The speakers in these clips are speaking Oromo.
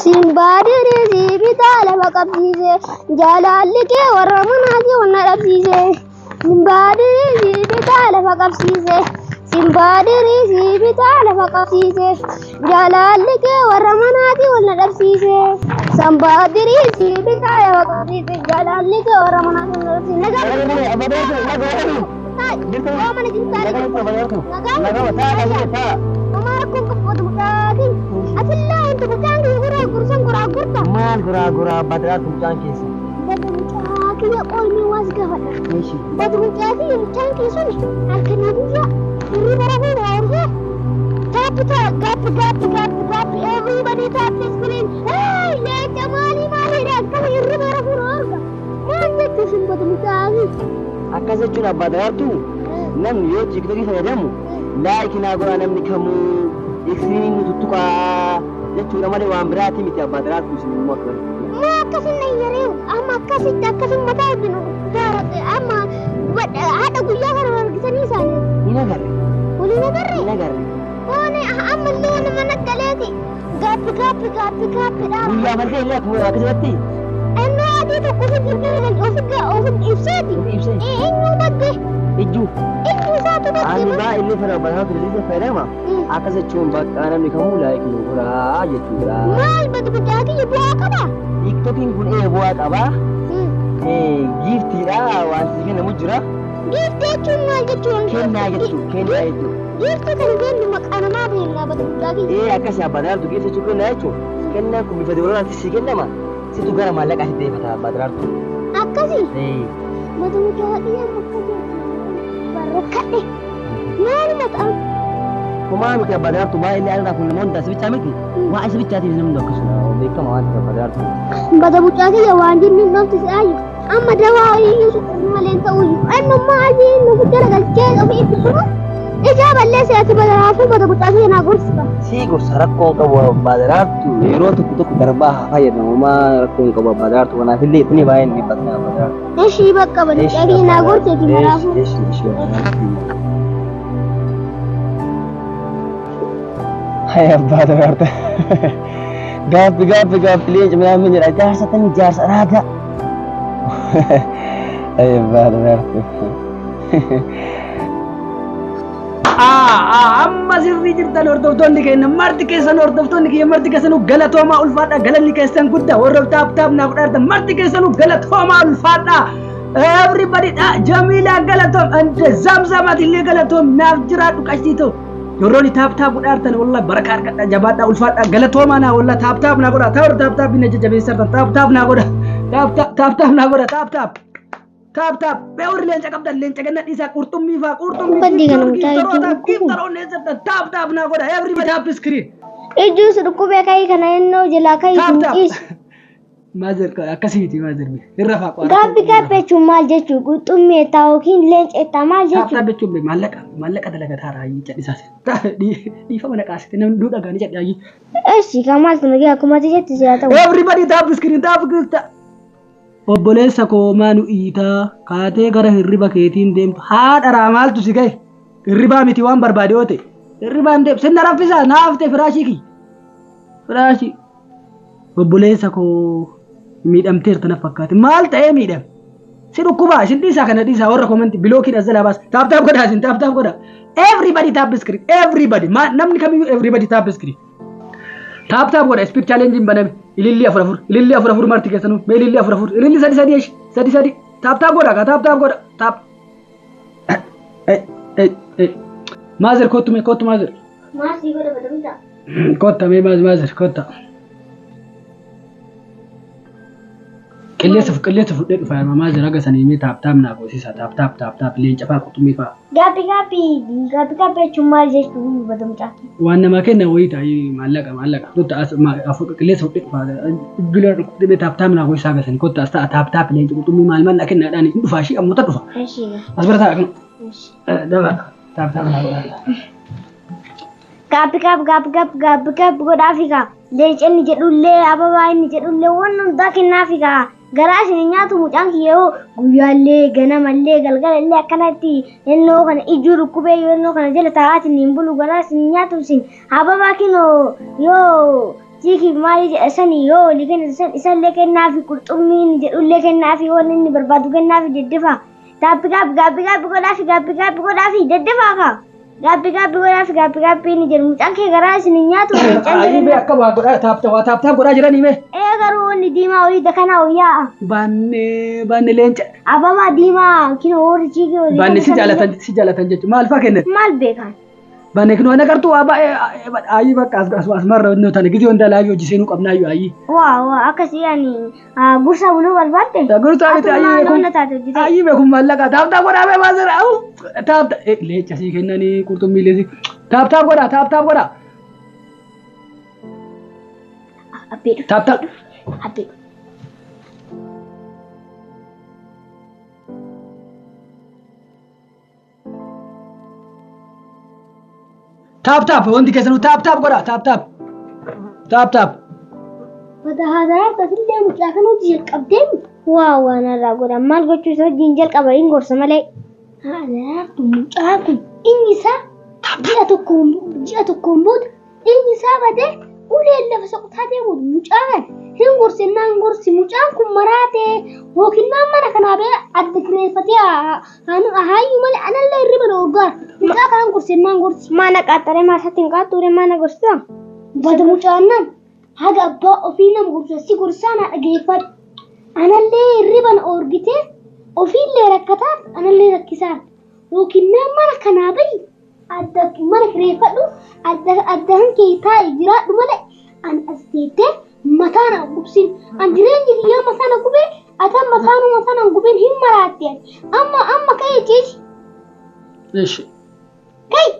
Simbadiri sibitala bakabsise jalalike waramanati wannadabsise Simbadiri sibitala bakabsise Simbadiri sibitala bakabsise jalalike waramanati wannadabsise Simbadiri sibitala bakabsise jalalike waramanati wannadabsise Maal gura badraa tuucaan keessa. Kiyya qoolmi waas gafadha. Badruuqaafi mucaan keessan halkanaafiyya hirriba rafuu waa'urree. Tap everybody tap the screen. Hey leenca maaliidha akkama hirriba rafuu arga. Maal jettu sin badruuqaafi. Akkas jechuudha badaraatu namni yoo tiiktookii fayyadamu laayikinaa godha namni kamuu iksiin tuttuqaa jechuudha malee waan biraati miti badaraatu isin immoo akkana. Akkasin nayyaree amma akkasin mataa hojjennu gaarate amma haadha guyyaa kana argisanii isaanii. Hin agarre. Waliin agarre? Hin agarre. Oone ammallee wani mana galeeti gaappi dhaaba. Guyyaa malee illee akkuma akkasumatti. Ennoo adii tokko ofitti ibseeti. Eenyu dhagge? Ijjuu. Ijjuu isaatu dhagge. Ani baa illee fara badaraatu illee fayyadama. Akkas jechuun bakka namni kamuu laayikii godhaa jechuudha. Maal badruuqaa kiyya bu'aa qabaa? TikTokiin kun bu'aa qabaa. Giiftiidha waan si kennamu jira. Giiftii jechuun maal jechuun? Kennaa jechuudha. Giiftii kan jennu maqaa namaa beeknaa badruuqaa kiyya. Akkasii badaraatu giiftii jechuun kennaa jechuudha. Kennaan kun bifa dabalaatti si kennama. Situ gara maallaqaatti deebata badaraatu. Akkasii? Badruuqaa kiyya akkasii barreeffadhe. Maal maqaa? Kumaa miti badaraatu baay'ee alaa kun namoonni asibichaa miti. Waa asibichaatiif namni akkasuma beekama waan ta'eef badaraatu. Badruuqaa kiyya waan jennu namti si'aayu amma dawaa iyyuu malee ta'uyyuu annu maali nu guddara galchee ofii itti sunu ijaa balleessee ati badaraatu badruuqaa kiyya naa gorsita. Sii gorsa rakkoon qabu badaraatu yeroo tokko darbaa haa fayyadamumaa rakkoon qabu badaraatu kanaaf illee itti baay'ee ni bakka badaraatu. Ishii bakka badruuqaa kiyya naa gorseeti maraafu. Hai badaraatu. Gaaffi leenca minaan jira jaarsa tani jaarsa raada. Hai badaraatu. Amma sirrii jirtan hordoftoonni keenya marti keessan hordoftoonni kiyya marti keessanuu galatoomaa ulfaadha galanni keessan guddaa warra taap naaf dhaartan marti keessanuu galatoomaa ulfaadha. Everybody Jamila galatoom ande zamzamat illee galatoom naaf jiraadhu qashtiitoo. Yeroo taap godhaartan wallahi barakaa argadha jabaadha ulfaadha galatoomaa naa wallahi taap naa godha taa'ur taap binne jajjabeessartan taap naa godha taap naa godha taap beewri leenca qabdan leenca ganna dhiisaa qurxummii taap naa godha everybody taap screen. Ijjuu sudukkubee kayii kana ennoo jalaa kayii suuqiis. Maazir akkasiiti maazir irra faaqaa. Gaabbi jechuun maal jechuu qurxummii eettaa yookiin leenca eettaa maal jechuu? Taap jechuun maallaqa dalagataa raayii jedhisaas. Dhiifama naqaasite namni duudha gaanii jedhaayii. Eessi kamaal tunagee akkuma jetti jira ta'u. Everybody taap screen taap gilta. Obboleessa koo maanu iitaa kaatee gara hirriba keetiin deemtu haadha raamaaltu si gahe hirribaa miti waan barbaade yoo ta'e hirribaan deemu sinna raffisaa naaf ta'e firaashii obboleessa koo miidhamteerta na fakkaate maal ta'ee miidhame si dhukkubaa isin dhiisaa kana dhiisaa warra komanti bilookiin as jalaa baas taap godhaa isin taap godha everybody taap screen everybody namni kamiyyuu everybody taap screen taap godha speed challenge baname ililli afur marti keessanuu mee ililli afur ililli sadi taap godha ka taap godha taap maazir kottu maazir Maasii godha badamta. kotta mee maazir kotta qilleessa fudhee dhufa maazir aga sanii mee taap naa goosisa taap leenca faa qurxummii faa. Gaabbi jechuun maal jechuu badamta? Waan namaa kenna wayii ta'ee maallaqa tutta qilleessa fudhee dhufa iddoo dhukkubee taap naa goosisa aga sanii kotta as ta'a taap leenca qurxummii maal kennaadhaan hin dhufaa shii ammoo dhufa. As bira ta'a kan. Daba taap naa godhaa. Gaabbi godhaafikaa leencanni jedhullee ababaa inni jedhullee waan hundaa kennaafikaa garaa isin nyaatu mucaan kiyyoo guyyaallee ganamallee galgalallee akkanatti ennoo kana ijjuu dhukkubee yoo ennoo kana jala taa'aatiin hin bulu garaa isin nyaatu isin ababaa kinoo yoo Jiki maali jedha sani yoo oli kenna san isallee kennaafi qurxummiin jedhullee kennaafi waan inni barbaadu kennaafi deddefa. Gaabbi godhaafi deddefa ka. Gaabbi godhaafi inni jedhu mucaan kee garaa isin nyaatu. Ayi akka waa godhaa taaptaa godhaa jiranii mee? Garuu inni diimaa olii dakanaa hoyyaa'a. Baanne leenca. Ababa diimaa kino horii jiki olii. Baanne si jaalatan jechuudha. Maal fa'aa kennan? Maal beekan? Baanne kino waan agartuu waa baay'ee ayi bakka asumarra inni tana gizee hunda laayyoo hojjiseenuu qabnaa yoo ayi. Waa akkasii ani gursa buluu barbaadde. Gursa miti ayi beekun maallaqa taaptaa godhaa baasira taaptaa leenca sii kennanii qurxummii leesi taaptaa godhaa. Taaptaa. Taap wanti keessanuu taap godhaa taap. Wata haasaraa tasillee mucaa kan hojii jalqabdeen waan irraa godhan maal gochuu isa wajjin jalqaba hin gorsa malee. Haasaraatu mucaa kun inni isaa ji'a tokkoon booda inni isaa badee uleen lafa soqotaa deemuudha mucaa kan hin gorsi mucaan kun maraatee yookiin mana kanaa bee adda kireeffatee haayyu malee anallee hirriba na urgaara mucaa kan gorsi. Maana qaxxaree maasatti hin qaxxuure maana gorsita. Bada mucaan nan haga abbaa ofii nama gorsa gorsaa na dhageeffadhu. Anallee hirriba na urgitee ofiillee rakkataa anallee rakkisaa yookiin mana kanaa bahi adda mana kireeffadhu adda hankee taa'e jiraadhu malee an as teettee mataa na gubsin an jireenyi biyyaa mataa na gubee atan mataa na gubeen hin maraatte amma ka'ee ciisi. Eeshi. Kai.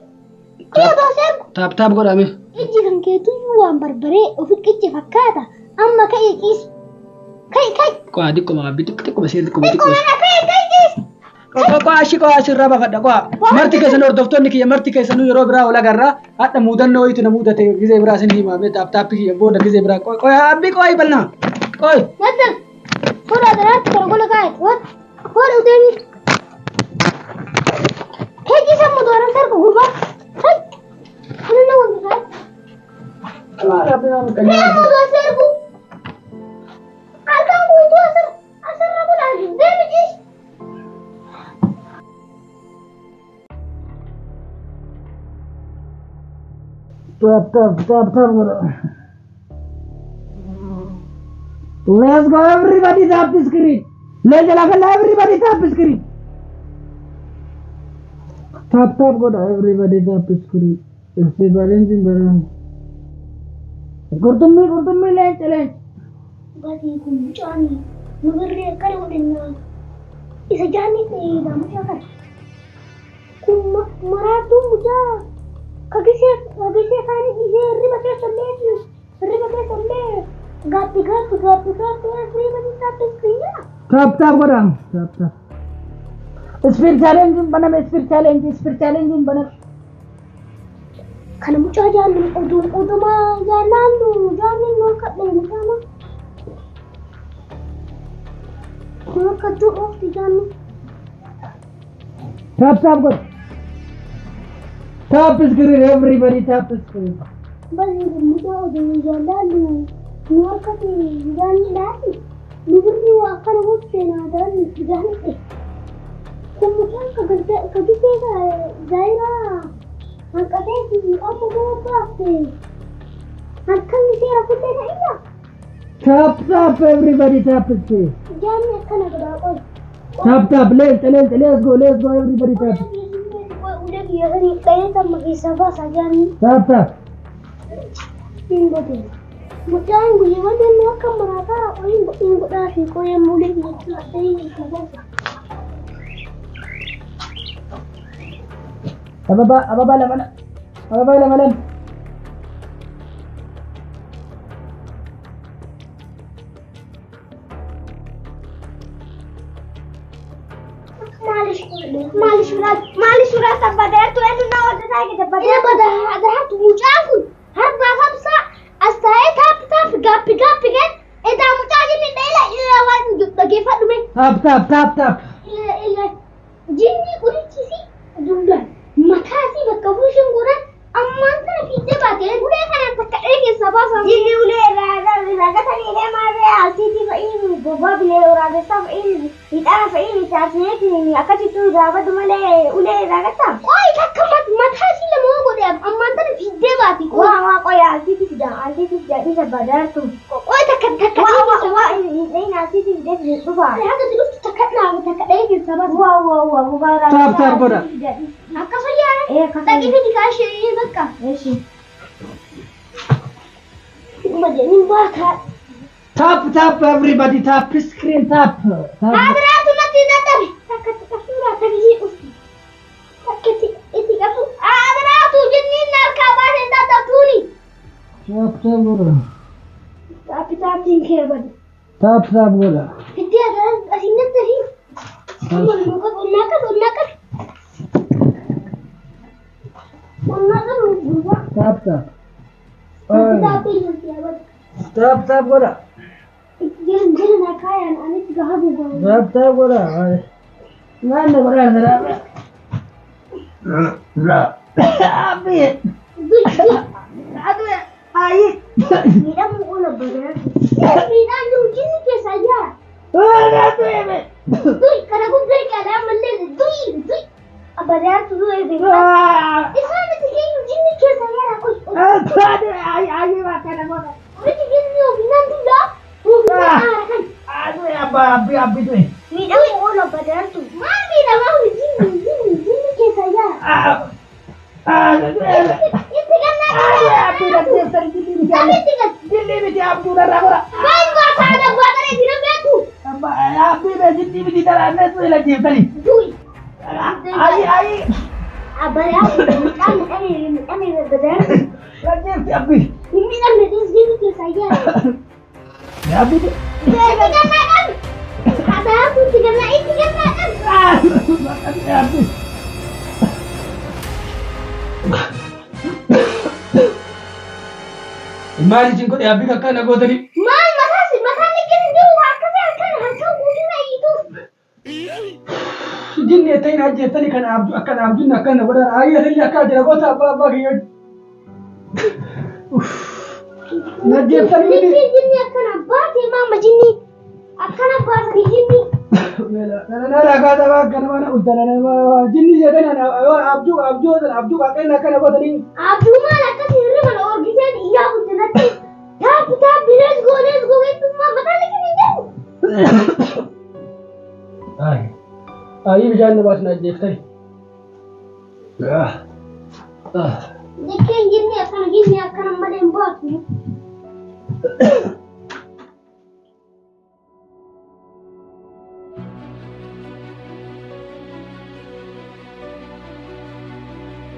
Kiyatoo seergu. Taap godhame. Ijji kan keetuyyuu waan barbaree ofi qicce fakkaata amma ka'ee ciisi. Kai. Qo'a diqqoma seerri diqqoma. Kai ciisi. Qo'a asirraa baafadha qo'a. Marti keessan hordoftoonni kiyya marti keessanuu yeroo biraa ol agarraa hadha muudannoo wayitu na muudate gizee biraa sin himame taappi kiyya booda gizee biraa qo'a abbii qo'a bal'aa qo'a. Nattan fuula daraatti kolkola kaa'e waan udeemi. Keeji sammu dooran sarka gurbaa. Hai. Kun na wanti kaa'e. Reefu doo seergu. Halkan guutuu asirra bulaa deemi jiis. Tap. Let's go everybody tap the screen. Let's go everybody tap the screen. Tap go everybody tap the screen. Everybody in Gurtummi challenge. Bati kun Johnny. Nugurre kare wadinna. Isa Johnny ne da mucha kar. Kun maratu mucha. Kagise kani ise riba ke salle. Gappi riba ni tap skriya. Tap godang. Tap. Speed challenge bana. Kana mucha jangan oduma jangan no kadle mutama. Kuna kadu of di jangan. Tap god. Tap screen everybody tap screen. Bagi mucha oduma jangan no kadle jangan lagi. Nuguri akan hote na dan jangan. Kumucha kagise zaira. Angkatnya apa bapak? Angkat ni saya putih tak iya. Tap everybody tap screen. Jangan akan ada apa. Tap let's go everybody tap. Udah dia ni kaya sama kisah saja ni. Tap. Tinggal dia. Macam gue ada nak merata orang dah sih kau yang boleh gitu ada ini saja. Ababa lamalan. Malis surat tabadar tu enu na wada saya kita tabadar. Ina pada tu mucaku. Har bahasa besar. Asai tap gapi kan. Eda mucaku ni dela ila wan lagi fat dume. Tap. Ila jinni kuri cisi jumlah. Makasih buat kamu syukuran. Aman kan kita baca. Udah kan tak ada kisah apa. Jinni وباب اللي ورا بيصاب إيه يتعرف إيه تعرفيني أكتر تو دابا دملة ولا راجعتها قوي تكمل ما تحسي لما هو ده أما أنت في دباتي واه قوي عندي في ده إذا بدرتو قوي تكتك واه إيه ناسي في ده بيصبح هذا تلوت تكتنا وتكتين في السبب واه مبارك تاب برا أكفر يعني إيه كفر لكن في دكاشة إيه بكا إيش ما جاني باكا tap everybody tap screen tap حضرات ما تنتبه تكت كفورة تجي أختي تكت إنتي كفو حضرات جنين الكابات إنت تطولي tap تين كيبد tap ولا هدي هذا أسينا تري وناكد tap ولا جلنا كايا أنا تجهبوا tap ولا ما عندك ولا لا أبي أي ميرا مقولة بدر ميرا نوجيني كسايا لا تبي دوي كنا قلت لك أنا ملل دوي أبدا تدوي بيا إسمع بتجي نوجيني كسايا أكوش أي ما كان بقى بتجي نوجينا دولا أبي دوي ميرا مقولة بدر تو ما ميرا ما هو جيني كسايا إنت Maali jinko ya bika kana godari. Maal makaan liggin jiru harkaan guutuu ayitu. Jinni ta'in ajjettani kana abdun akkana godara ayya hilli akka jira goota abbaa kiyyo. Najjettani jinni akkana baate maama jinni akkana baate jinni. Kana ragaa dabaa kana mana uddana jinni jedhan abduu akkana godari. Abduu maal akkasii hirriban orgiseen iyyaa guddinatti. Taap let's go ittummaa mataan liggin jiru. Ayi bijaan nabaas na ajjeeftani. Jekkeen jinni akkana malee hin baatu.